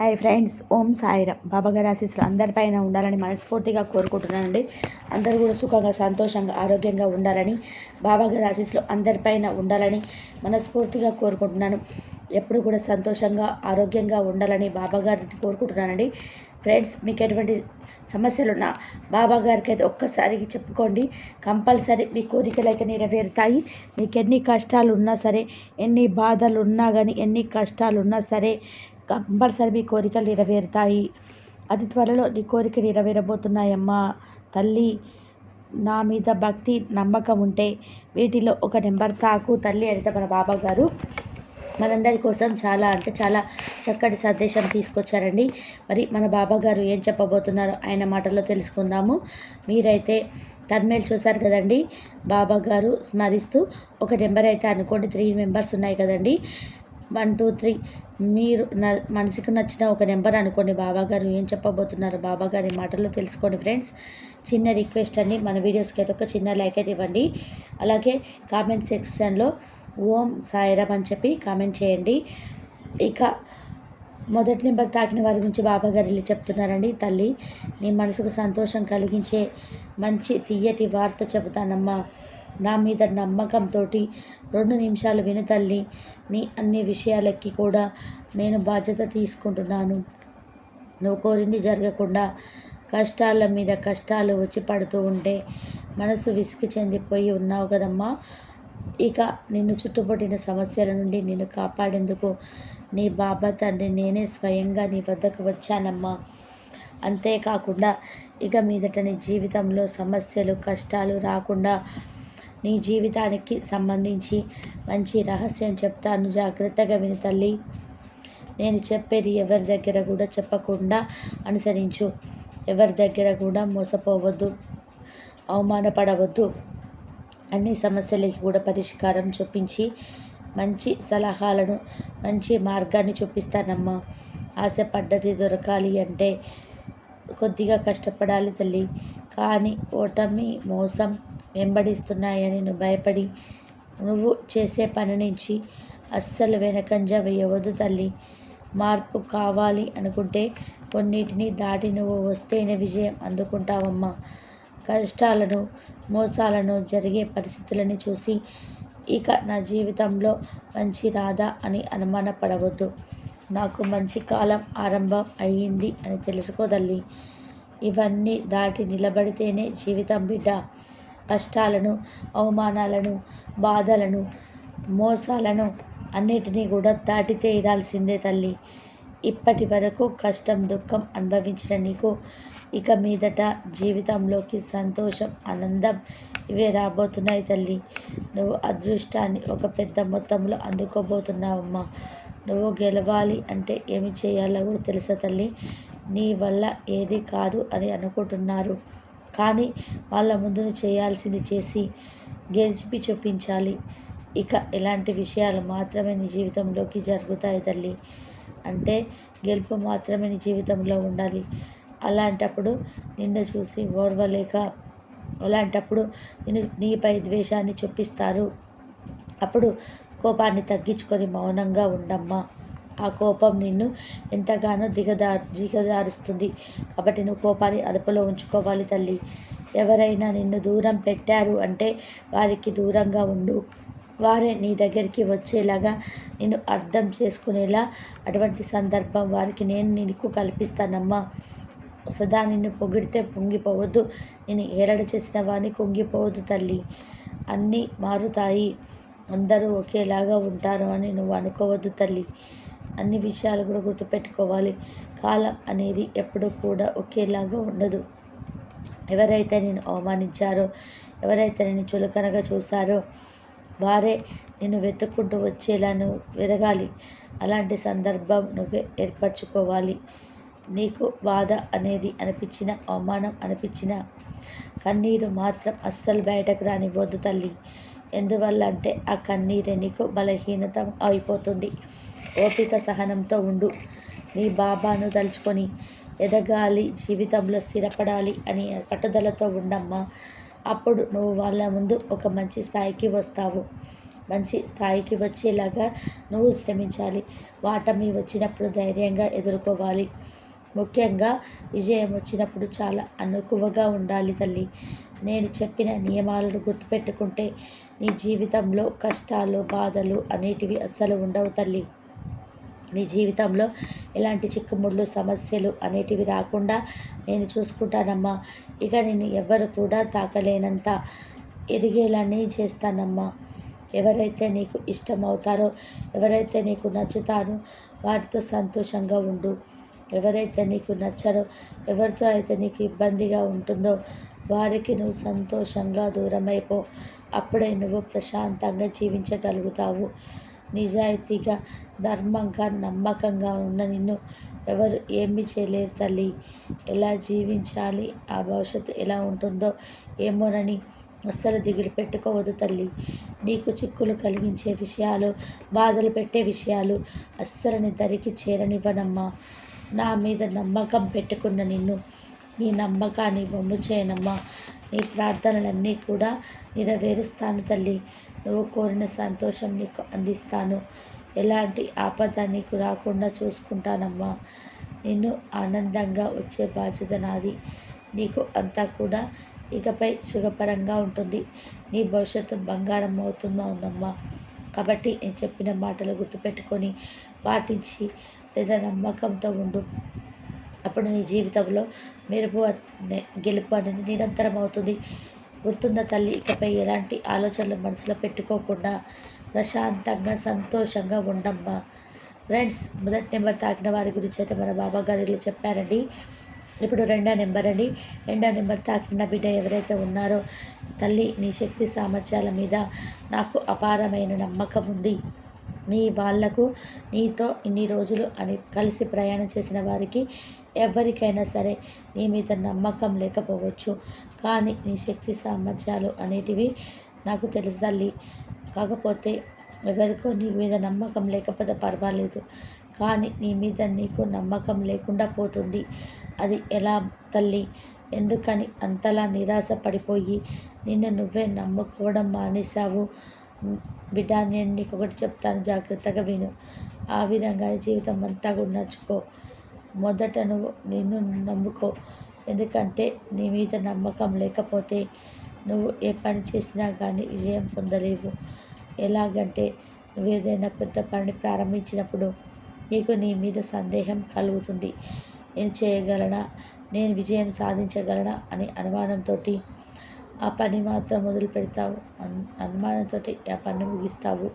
Hi friends, ఓం సాయిరామ్. బాబాగారి ఆశీస్సులు అందరిపైన ఉండాలని మనస్ఫూర్తిగా కోరుకుంటున్నానండి. అందరూ కూడా సుఖంగా, సంతోషంగా, ఆరోగ్యంగా ఉండాలని, బాబాగారి ఆశీస్సులు అందరిపైన ఉండాలని మనస్ఫూర్తిగా కోరుకుంటున్నాను. ఎప్పుడు కూడా సంతోషంగా, ఆరోగ్యంగా ఉండాలని బాబాగారిని కోరుకుంటున్నానండి. ఫ్రెండ్స్, మీకు ఎటువంటి సమస్యలున్నా బాబాగారికి అయితే ఒక్కసారికి చెప్పుకోండి. కంపల్సరీ మీ కోరికలు అయితే నెరవేరుతాయి. మీకు ఎన్ని కష్టాలు ఉన్నా సరే, ఎన్ని బాధలు ఉన్నా కానీ, ఎన్ని కష్టాలు ఉన్నా సరే కంపల్సరీ మీ కోరికలు నెరవేరుతాయి. అతి త్వరలో నీ కోరిక నెరవేరబోతున్నాయమ్మా. తల్లి, నా మీద భక్తి, నమ్మకం ఉంటే వీటిలో ఒక నెంబర్ తాకు తల్లి అయితే మన బాబా గారు మనందరి కోసం చాలా అంటే చాలా చక్కటి సందేశం తీసుకొచ్చారండి. మరి మన బాబా గారు ఏం చెప్పబోతున్నారో ఆయన మాటల్లో తెలుసుకుందాము. మీరైతే తన్మేలు చూశారు కదండి. బాబా గారు స్మరిస్తూ ఒక నెంబర్ అయితే అనుకోండి. 3 మెంబర్స్ ఉన్నాయి కదండి. 1 2 3 మీరు మనసుకు నచ్చిన ఒక నెంబర్ అనుకోండి. బాబాగారు ఏం చెప్పబోతున్నారు బాబాగారి మాటల్లో తెలుసుకోండి. ఫ్రెండ్స్, చిన్న రిక్వెస్ట్ అండి, మన వీడియోస్కి అయితే ఒక చిన్న లైక్ అయితే ఇవ్వండి. అలాగే కామెంట్ సెక్షన్లో ఓం సాయిరామ్ అని చెప్పి కామెంట్ చేయండి. ఇక మొదటి నెంబర్ తాకిన వారి గురించి బాబాగారు ఇలా చెప్తున్నారండి. తల్లి, నీ మనసుకు సంతోషం కలిగించే మంచి తీయటి వార్త చెబుతానమ్మా. నా మీద నమ్మకంతో 2 నిమిషాలు విను తల్లి. నీ అన్ని విషయాలకి కూడా నేను బాధ్యత తీసుకుంటున్నాను. నువ్వు కోరింది జరగకుండా కష్టాల మీద కష్టాలు వచ్చి పడుతూ ఉంటే మనసు విసిగి చెందిపోయి ఉన్నావు కదమ్మా. ఇక నిన్ను చుట్టుపట్టిన సమస్యల నుండి నిన్ను కాపాడేందుకు నీ బాబా తండ్రి నేనే స్వయంగా నీ వద్దకు వచ్చానమ్మా. అంతేకాకుండా ఇక మీదట నీ జీవితంలో సమస్యలు, కష్టాలు రాకుండా నీ జీవితానికి సంబంధించి మంచి రహస్యం చెప్తాను. జాగ్రత్తగా విను తల్లి. నేను చెప్పేది ఎవరి దగ్గర కూడా చెప్పకుండా అనుసరించు. ఎవరి దగ్గర కూడా మోసపోవద్దు, అవమానపడవద్దు. అన్ని సమస్యలకి కూడా పరిష్కారం చూపించి మంచి సలహాలను, మంచి మార్గాన్ని చూపిస్తానమ్మా. ఆశపడ్డది దొరకాలి అంటే కొద్దిగా కష్టపడాలి తల్లి. కానీ ఓటమి, మోసం వెంబడిస్తున్నాయని నువ్వు భయపడి నువ్వు చేసే పని నుంచి అస్సలు వెనకంజ వేయవద్దు తల్లి. మార్పు కావాలి అనుకుంటే కొన్నిటిని దాటి నువ్వు వస్తేనే విజయం అందుకుంటావమ్మా. కష్టాలను, మోసాలను, జరిగే పరిస్థితులని చూసి ఇక నా జీవితంలో మంచి రాదా అని అనుమానపడవద్దు. నాకు మంచి కాలం ఆరంభం అయ్యింది అని తెలుసుకోదల్లి. ఇవన్నీ దాటి నిలబడితేనే జీవితం బిడ్డ. కష్టాలను, అవమానాలను, బాధలను, మోసాలను అన్నిటినీ కూడా దాటి తీరాల్సిందే తల్లి. ఇప్పటి వరకు కష్టం, దుఃఖం అనుభవించిన నీకు ఇక మీదట జీవితంలోకి సంతోషం, ఆనందం ఇవే రాబోతున్నాయి తల్లి. నువ్వు అదృష్టాన్ని ఒక పెద్ద మొత్తంలో అందుకోబోతున్నావమ్మా. నువ్వు గెలవాలి అంటే ఏమి చేయాలో కూడా తెలుసా తల్లి. నీ వల్ల ఏది కాదు అని అనుకుంటున్నారు, కానీ వాళ్ళ ముందు చేయాల్సింది చేసి గెలిచి చూపించాలి. ఇక ఇలాంటి విషయాలు మాత్రమే నీ జీవితంలోకి జరుగుతాయి తల్లి. అంటే గెలుపు మాత్రమే నీ జీవితంలో ఉండాలి. అలాంటప్పుడు నిన్ను చూసి ఓర్వలేక, అలాంటప్పుడు నీపై ద్వేషాన్ని చూపిస్తారు. అప్పుడు కోపాన్ని తగ్గించుకొని మౌనంగా ఉండమ్మా. ఆ కోపం నిన్ను ఎంతగానో దిగజారుస్తుంది. కాబట్టి నువ్వు కోపాన్ని అదుపులో ఉంచుకోవాలి తల్లి. ఎవరైనా నిన్ను దూరం పెట్టారు అంటే వారికి దూరంగా ఉండు. వారే నీ దగ్గరికి వచ్చేలాగా, నిన్ను అర్థం చేసుకునేలా అటువంటి సందర్భం వారికి నేను నీకు కల్పిస్తానమ్మా. సదా నిన్ను పొగిడితే పొంగిపోవద్దు. నేను ఏరడ చేసిన వాడిని కుంగిపోవద్దు తల్లి. అన్నీ మారుతాయి, అందరూ ఒకేలాగా ఉంటారు అని నువ్వు అనుకోవద్దు తల్లి. అన్ని విషయాలు కూడా గుర్తుపెట్టుకోవాలి. కాలం అనేది ఎప్పుడూ కూడా ఒకేలాగా ఉండదు. ఎవరైతే నేను అవమానించారో, ఎవరైతే నేను చులకనగా చూశారో వారే నిన్ను వెతుక్కుంటూ వచ్చేలా నువ్వు ఎదగాలి. అలాంటి సందర్భం నువ్వే ఏర్పరచుకోవాలి. నీకు బాధ అనేది అనిపించిన, అవమానం అనిపించిన కన్నీరు మాత్రం అస్సలు బయటకు రానివ్వద్దు తల్లి. ఎందువల్ల అంటే ఆ కన్నీరే నీకు బలహీనత అయిపోతుంది. ఓపిక, సహనంతో ఉండు. నీ బాబాను తలుచుకొని ఎదగాలి, జీవితంలో స్థిరపడాలి అని పట్టుదలతో ఉండమ్మా. అప్పుడు నువ్వు వాళ్ళ ముందు ఒక మంచి స్థాయికి వస్తావు. మంచి స్థాయికి వచ్చేలాగా నువ్వు శ్రమించాలి. వాటమి వచ్చినప్పుడు ధైర్యంగా ఎదుర్కోవాలి. ముఖ్యంగా విజయం వచ్చినప్పుడు చాలా అనుకువగా ఉండాలి తల్లి. నేను చెప్పిన నియమాలను గుర్తుపెట్టుకుంటే నీ జీవితంలో కష్టాలు, బాధలు అనేటివి అస్సలు ఉండవు తల్లి. నీ జీవితంలో ఎలాంటి చిక్కుముళ్ళు, సమస్యలు అనేటివి రాకుండా నేను చూసుకుంటానమ్మా. ఇక నేను ఎవ్వరు కూడా తాకలేనంత ఎదిగేలా నేను చేస్తానమ్మా. ఎవరైతే నీకు ఇష్టమవుతారో, ఎవరైతే నీకు నచ్చుతారో వారితో సంతోషంగా ఉండు. ఎవరైతే నీకు నచ్చరో, ఎవరితో అయితే నీకు ఇబ్బందిగా ఉంటుందో వారికి నువ్వు సంతోషంగా దూరమైపో. అప్పుడే నువ్వు ప్రశాంతంగా జీవించగలుగుతావు. నిజాయితీగా, ధర్మంగా, నమ్మకంగా ఉన్న నిన్ను ఎవరు ఏమీ చేయలేరు తల్లి. ఎలా జీవించాలి, ఆ భవిష్యత్తు ఎలా ఉంటుందో ఏమోనని అస్సలు దిగులు పెట్టుకోవద్దు తల్లి. నీకు చిక్కులు కలిగించే విషయాలు, బాధలు పెట్టే విషయాలు అస్సలు నీ దరికి చేరనివ్వనమ్మా. నా మీద నమ్మకం పెట్టుకున్న నిన్ను, నీ నమ్మకాన్ని వమ్ము చేయనమ్మా. నీ ప్రార్థనలన్నీ కూడా నెరవేరుస్తాను తల్లి. నువ్వు కోరిన సంతోషం నీకు అందిస్తాను. ఎలాంటి ఆపద నీకు రాకుండా చూసుకుంటానమ్మా. నిన్ను ఆనందంగా వచ్చే బాధ్యత నాది. నీకు అంతా కూడా ఇకపై సుఖపరంగా ఉంటుంది. నీ భవిష్యత్తు బంగారం అవుతుందమ్మా. కాబట్టి నేను చెప్పిన మాటలు గుర్తుపెట్టుకొని పాటించి లేదా నమ్మకంతో ఉండు. అప్పుడు నీ జీవితంలో మెరుపు గెలుపు అనేది నిరంతరం అవుతుంది. గుర్తుందా తల్లి? ఇకపై ఎలాంటి ఆలోచనలు మనసులో పెట్టుకోకుండా ప్రశాంతంగా, సంతోషంగా ఉండమ్మా. ఫ్రెండ్స్, మొదటి నెంబర్ తాకిన వారి గురించి అయితే మన బాబా గారు చెప్పారండి. ఇప్పుడు రెండో నెంబర్ అండి. రెండో నెంబర్ తాకిన బిడ్డ ఎవరైతే ఉన్నారో, తల్లి నీ శక్తి సామర్థ్యాల మీద నాకు అపారమైన నమ్మకం ఉంది. నీ వాళ్లకు నీతో ఇన్ని రోజులు అని కలిసి ప్రయాణం చేసిన వారికి ఎవరికైనా సరే నీ మీద నమ్మకం లేకపోవచ్చు. కానీ నీ శక్తి సామర్థ్యాలు అనేటివి నాకు తెలుసు తల్లి. కాకపోతే ఎవరికో నీ మీద నమ్మకం లేకపోతే పర్వాలేదు, కానీ నీ మీద నీకు నమ్మకం లేకుండా పోతుంది. అది ఎలా తల్లి? ఎందుకని అంతలా నిరాశ పడిపోయి నిన్ను నువ్వే నమ్ముకోవడం మానేశావు? బిడ్డ, నేను నీకు ఒకటి చెప్తాను, జాగ్రత్తగా విను. ఆ విధంగా జీవితం అంతా కూడా నడుచుకో. మొదట నువ్వు నిన్ను నమ్ముకో. ఎందుకంటే నీ మీద నమ్మకం లేకపోతే నువ్వు ఏ పని చేసినా కానీ విజయం పొందలేవు. ఎలాగంటే నువ్వు ఏదైనా పెద్ద పనిని ప్రారంభించినప్పుడు నీకు నీ మీద సందేహం కలుగుతుంది. నేను చేయగలనా, నేను విజయం సాధించగలనా అని అనుమానంతో ఆ పని మాత్రం మొదలు పెడతావు. అనుమానంతో ఆ పని ముగిస్తావు.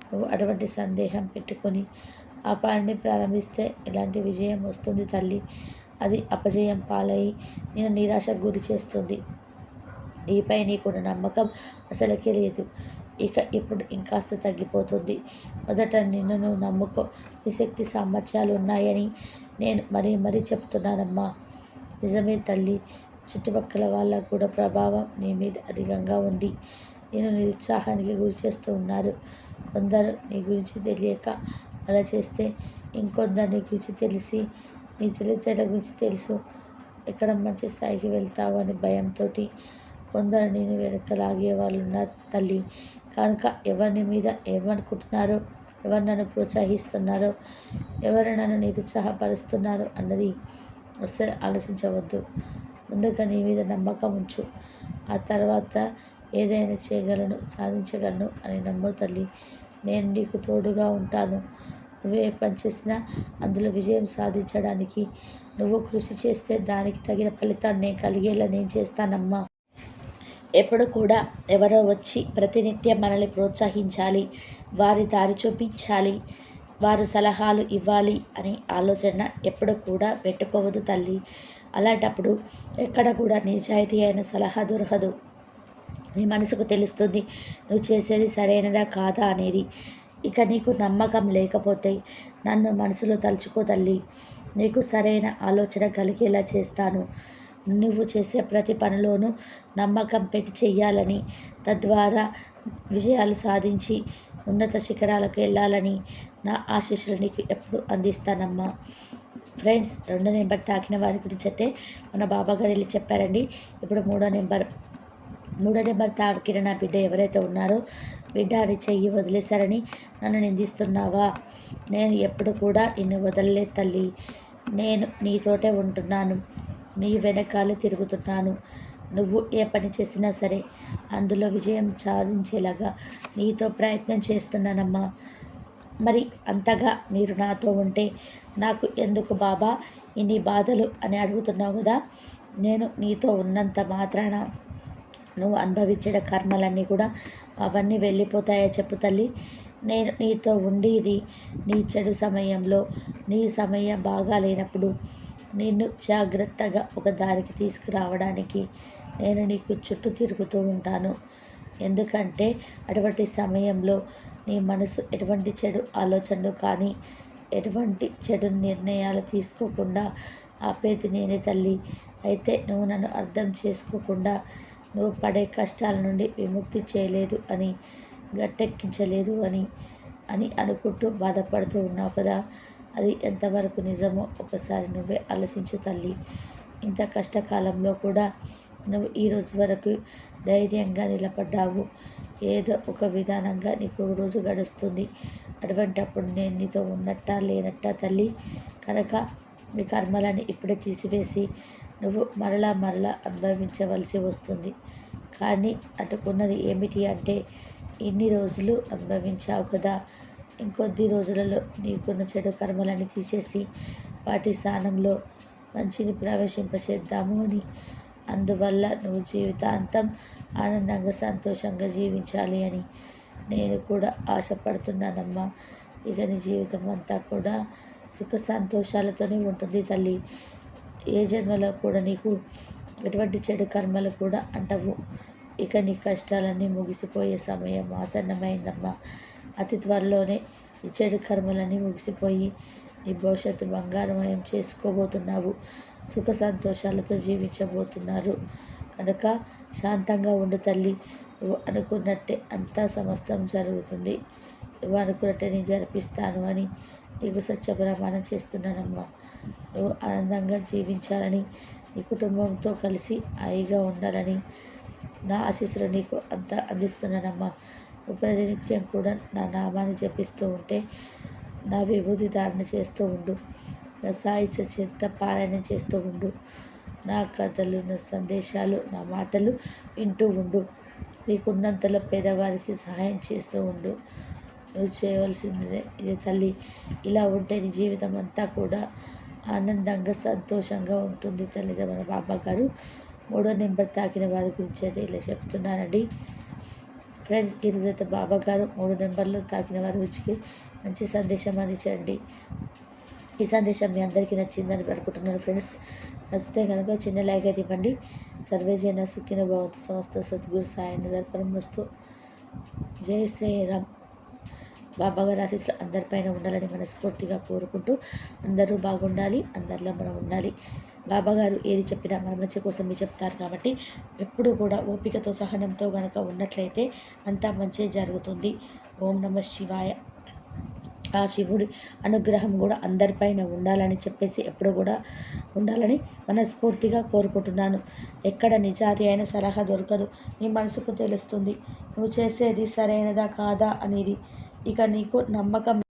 నువ్వు అటువంటి సందేహం పెట్టుకొని ఆ పనిని ప్రారంభిస్తే ఎలాంటి విజయం వస్తుంది తల్లి? అది అపజయం పాలయ్యి నేను నిరాశకు గురి చేస్తుంది. నీపై నీకున్న నమ్మకం అసలుకే లేదు. ఇప్పుడు ఇంకాస్త తగ్గిపోతుంది. మొదట నిన్ను నువ్వు నమ్ముకో. నీ శక్తి సామర్థ్యాలు ఉన్నాయని నేను మరీ చెప్తున్నానమ్మా. నిజమే తల్లి. చుట్టుపక్కల వాళ్ళకు కూడా ప్రభావం నీ మీద అధికంగా ఉంది. నేను నిరుత్సాహానికి గురి చేస్తూ ఉన్నారు. కొందరు నీ గురించి తెలియక అలా చేస్తే, ఇంకొందరు నీ గురించి తెలిసి, నీ తెలివితేటల గురించి తెలుసు ఎక్కడ మంచి స్థాయికి వెళ్తావు అని భయంతో కొందరు నేను వెనక లాగే వాళ్ళు ఉన్నారు తల్లి. కనుక ఎవరి మీద ఏమనుకుంటున్నారో, ఎవరు నన్ను ప్రోత్సహిస్తున్నారో, ఎవరు నన్ను నిరుత్సాహపరుస్తున్నారో అన్నది అస్సలు ఆలోచించవద్దు. ముందుగా నీ మీద నమ్మకం ఉంచు. ఆ తర్వాత ఏదైనా చేయగలను, సాధించగలను అని నమ్ము తల్లి. నేను నీకు తోడుగా ఉంటాను. నువ్వు ఏ పని చేసినా అందులో విజయం సాధించడానికి నువ్వు కృషి చేస్తే దానికి తగిన ఫలితాన్ని కలిగేలా నేను చేస్తానమ్మా. ఎప్పుడు కూడా ఎవరో వచ్చి ప్రతినిత్యం మనల్ని ప్రోత్సహించాలి, వారి దారి చూపించాలి, వారు సలహాలు ఇవ్వాలి అని ఆలోచన ఎప్పుడు కూడా పెట్టుకోవద్దు తల్లి. అలాంటప్పుడు ఎక్కడ కూడా నిజాయితీ అయిన సలహా దొరకదు. నీ మనసుకు తెలుస్తుంది నువ్వు చేసేది సరైనదా కాదా అనేది. ఇక నీకు నమ్మకం లేకపోతే నన్ను మనసులో తలుచుకో తల్లి. నీకు సరైన ఆలోచన కలిగేలా చేస్తాను. నువ్వు చేసే ప్రతి పనిలోనూ నమ్మకం పెట్టి చెయ్యాలని, తద్వారా విజయాలు సాధించి ఉన్నత శిఖరాలకు వెళ్ళాలని నా ఆశీస్సులు నీకు ఎప్పుడు అందిస్తానమ్మా. ఫ్రెండ్స్, 2 నెంబర్ తాకిన వారి గురించి అయితే మన బాబాగారు చెప్పారండి. ఇప్పుడు 3 నెంబర్ తాకిన నా బిడ్డ ఎవరైతే ఉన్నారో బిడ్డ అని చెయ్యి వదిలేశారని నన్ను నిందిస్తున్నావా? నేను ఎప్పుడు కూడా నిన్ను వదలలేదు తల్లి. నేను నీతోటే ఉంటున్నాను, నీ వెనకాలే తిరుగుతున్నాను. నువ్వు ఏ పని చేసినా సరే అందులో విజయం సాధించేలాగా నీతో ప్రయత్నం చేస్తున్నానమ్మా. మరి అంతగా మీరు నాతో ఉంటే నాకు ఎందుకు బాబా ఇన్ని బాధలు అని అడుగుతున్నావు కదా. నేను నీతో ఉన్నంత మాత్రాన నువ్వు అనుభవించిన కర్మలన్నీ కూడా అవన్నీ వెళ్ళిపోతాయా చెప్పు తల్లి. నేను నీతో ఉండేది నీ చెడు సమయంలో, నీ సమయం బాగా లేనప్పుడు నిన్ను జాగ్రత్తగా ఒక దారికి తీసుకురావడానికి నేను నీకు చుట్టూ తిరుగుతూ ఉంటాను. ఎందుకంటే అటువంటి సమయంలో నీ మనసు ఎటువంటి చెడు ఆలోచనలు కానీ ఎటువంటి చెడు నిర్ణయాలు తీసుకోకుండా ఆపేది నేనే తల్లి. అయితే నువ్వు నన్ను అర్థం చేసుకోకుండా నువ్వు పడే కష్టాల నుండి విముక్తి చేయలేదు అని, గట్టెక్కించలేదు అని అని అనుకుంటూ బాధపడుతూ ఉన్నావు కదా. అది ఎంతవరకు నిజమో ఒకసారి నువ్వే ఆలోచించు తల్లి. ఇంత కష్టకాలంలో కూడా నువ్వు ఈరోజు వరకు ధైర్యంగా నిలబడ్డావు. ఏదో ఒక విధానంగా నీకు రోజు గడుస్తుంది. అటువంటప్పుడు నేను నీతో ఉన్నట్టా లేనట్టా తల్లి. కనుక నీ కర్మలని ఇప్పుడే తీసివేసి నువ్వు మరలా అనుభవించవలసి వస్తుంది. కానీ అటుకున్నది ఏమిటి అంటే ఇన్ని రోజులు అనుభవించావు కదా, ఇంకొద్ది రోజులలో నీకున్న చెడు కర్మలని తీసేసి వాటి స్థానంలో మంచిని ప్రవేశింపచేద్దాము అని. అందువల్ల నువ్వు జీవితాంతం ఆనందంగా సంతోషంగా జీవించాలి అని నేను కూడా ఆశపడుతున్నానమ్మా. ఇక నీ జీవితం అంతా కూడా సుఖ సంతోషాలతోనే ఉంటుంది తల్లి. ఏ జన్మలో కూడా నీకు ఎటువంటి చెడు కర్మలు కూడా అంటవు. ఇక నీ కష్టాలన్నీ ముగిసిపోయే సమయం ఆసన్నమైందమ్మా. అతి త్వరలోనే ఈ చెడు కర్మలన్నీ ముగిసిపోయి నీ భవిష్యత్తు బంగారమయం చేసుకోబోతున్నావు. సుఖ సంతోషాలతో జీవించబోతున్నారు. కనుక శాంతంగా ఉండు తల్లి. నువ్వు అనుకున్నట్టే అంతా సమస్తం జరుగుతుంది. నువ్వు అనుకున్నట్టే నేను జరిపిస్తాను అని నీకు సత్య ప్రమాణం చేస్తున్నానమ్మా. నువ్వు ఆనందంగా జీవించాలని, నీ కుటుంబంతో కలిసి హాయిగా ఉండాలని నా ఆశీస్సులు నీకు అంతా అందిస్తున్నానమ్మా. నువ్వు ప్రతినిత్యం కూడా నా నామాన్ని జపిస్తూ ఉంటే, నా విభూతి ధారణ చేస్తూ ఉండు, నా సాయి చరిత్ర పారాయణం చేస్తూ ఉండు, నా కథలు, నా సందేశాలు, నా మాటలు వింటూ ఉండు. నీకున్నంతలో పేదవారికి సహాయం చేస్తూ ఉండు. నువ్వు చేయవలసిందే ఇదే తల్లి. ఇలా ఉంటే నీ జీవితం అంతా కూడా ఆనందంగా సంతోషంగా ఉంటుంది తల్లి. మన బాబా గారు 3వ నెంబర్ తాకిన వారి గురించి అయితే ఇలా చెప్తున్నానండి ఫ్రెండ్స్. ఈరోజైతే బాబా గారు 3 నెంబర్లు తాకిన వారి గురించి మంచి సందేశం అందించండి. ఈ సందేశం మీ అందరికీ నచ్చిందని అనుకుంటున్నాను ఫ్రెండ్స్. నచ్చితే కనుక చిన్న లైక్ అయితే ఇవ్వండి. సర్వేజన సుఖిన భవంతు. సమస్త సద్గురు సాయిని దర్పణం వస్తూ. జై శ్రీరామ్. బాబాగారి ఆశీస్సులు అందరిపైన ఉండాలని మనస్ఫూర్తిగా కోరుకుంటూ, అందరూ బాగుండాలి, అందరిలో మనం ఉండాలి. బాబాగారు ఏది చెప్పినా మన మంచి కోసమే చెప్తారు కాబట్టి ఎప్పుడూ కూడా ఓపికతో సహనంతో కనుక ఉన్నట్లయితే అంతా మంచి జరుగుతుంది. ఓం నమః శివాయ. ఆ శివుడి అనుగ్రహం కూడా అందరిపైన ఉండాలని చెప్పేసి ఎప్పుడు కూడా ఉండాలని మనస్ఫూర్తిగా కోరుకుంటున్నాను. ఎక్కడ నిజాతి అయిన సలహా దొరకదు. నీ మనసుకు తెలుస్తుంది నువ్వు చేసేది సరైనదా కాదా అనేది. ఇక నీకు నమ్మకం